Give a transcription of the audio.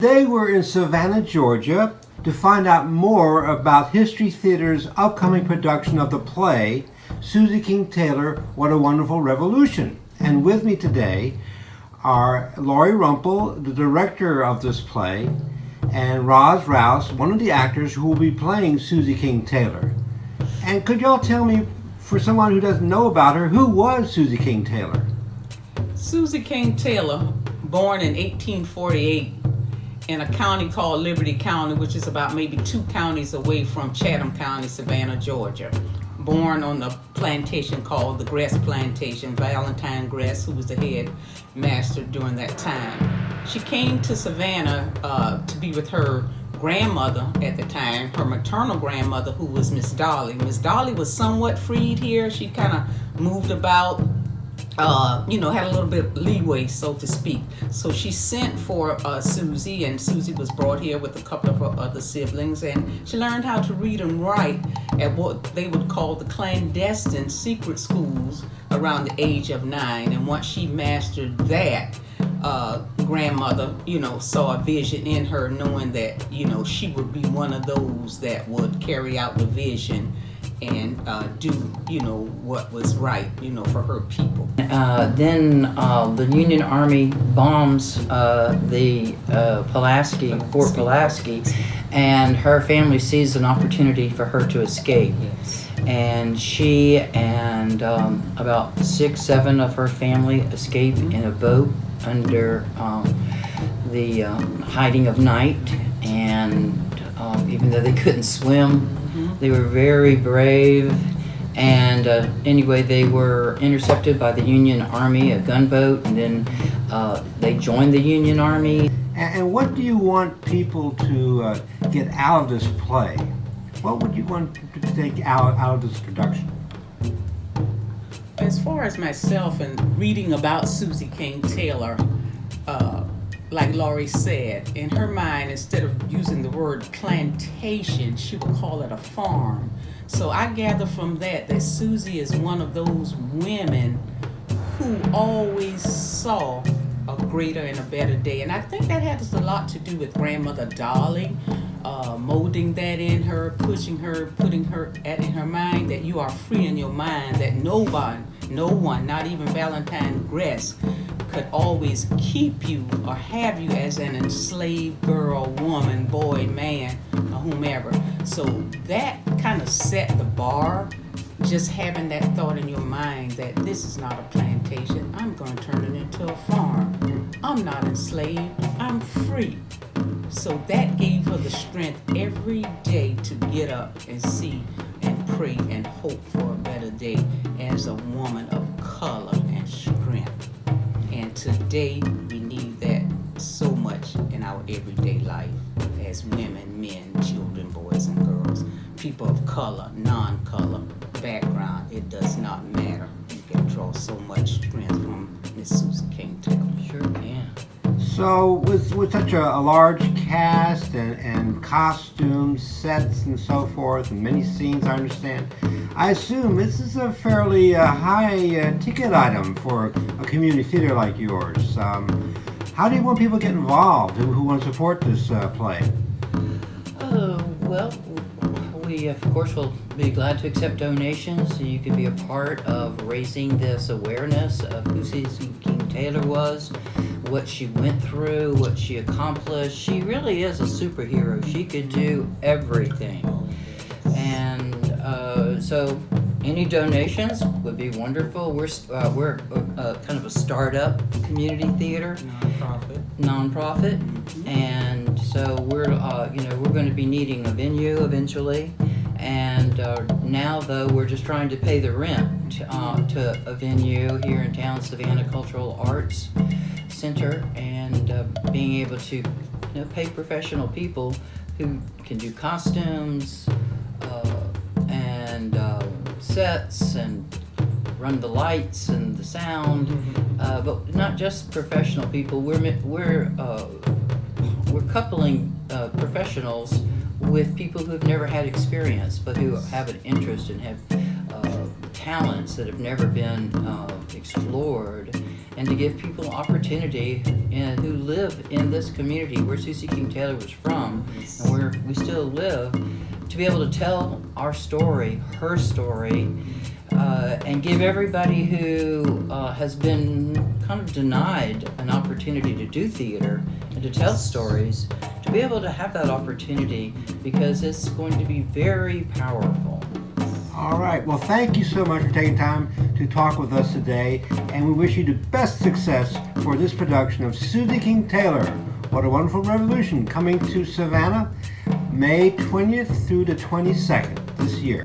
Today we're in Savannah, Georgia to find out more about History Theater's upcoming production of the play, Susie King Taylor, What a Wonderful Revolution. And with me today are Laurie Rumpel, the director of this play, and Roz Rouse, one of the actors who will be playing Susie King Taylor. And could y'all tell me, for someone who doesn't know about her, who was Susie King Taylor? Susie King Taylor, born in 1848 in a county called Liberty County, which is about maybe 2 counties away from Chatham County, Savannah, Georgia. Born on a plantation called the Grass Plantation. Valentine Grass, who was the head master during that time. She came to Savannah to be with her grandmother at the time, her maternal grandmother, who was Miss Dolly. Miss Dolly was somewhat freed here. She kind of moved about, had a little bit of leeway, so to speak. So she sent for Susie, and Susie was brought here with a couple of her other siblings, and she learned how to read and write at what they would call the clandestine secret schools around the age of 9. And once she mastered that, grandmother, saw a vision in her, knowing that, she would be one of those that would carry out the vision and do, what was right, for her people. Then the Union Army bombs the Pulaski, Fort Pulaski, and her family sees an opportunity for her to escape. Yes. And she and about 6-7 of her family escape in a boat under the hiding of night, and even though they couldn't swim, they were very brave. And anyway, they were intercepted by the Union Army, a gunboat, and then they joined the Union Army. And what do you want people to get out of this play? What would you want to take out of this production? As far as myself and reading about Susie King Taylor, like Laurie said, in her mind, instead of using the word plantation, she would call it a farm. So I gather from that Susie is one of those women who always saw a greater and a better day. And I think that has a lot to do with Grandmother Dolly, molding that in her, putting her in her mind that you are free in your mind, that no one, not even Valentine Grass, could always keep you or have you as an enslaved girl, woman, boy, man, or whomever. So that kind of set the bar, just having that thought in your mind that this is not a plantation, I'm going to turn it into a farm. I'm not enslaved, I'm free. So that gave her the strength every day to get up and see and pray and hope for a better day as a woman of color and strength. And today we need that so much in our everyday life as women, men, children, boys and girls, people of color, non-color, background. It does not matter. You can draw so much strength from Miss Susie King Taylor. Sure can. So with such a large cast and costumes, sets and so forth, and many scenes, I understand, I assume this is a fairly high ticket item for a community theater like yours. How do you want people to get involved who want to support this play? Well, we of course will be glad to accept donations, so you could be a part of raising this awareness of who Susie King Taylor was, what she went through, what she accomplished. She really is a superhero. She could do everything. And so any donations would be wonderful. We're kind of a startup community theater, nonprofit, and so we're going to be needing a venue eventually. And now, though, we're just trying to pay the rent to a venue here in town, Savannah Cultural Arts Center, and being able to pay professional people who can do costumes and sets and run the lights and the sound, but not just professional people. We're coupling professionals with people who have never had experience, but who have an interest and have talents that have never been explored. and to give people opportunity and who live in this community where Susie King Taylor was from and where we still live, to be able to tell our story, her story, and give everybody who has been kind of denied an opportunity to do theater and to tell stories, to be able to have that opportunity, because it's going to be very powerful. All right. Well, thank you so much for taking time to talk with us today, and we wish you the best success for this production of Susie King Taylor, What a Wonderful Revolution, coming to Savannah May 20th through the 22nd this year.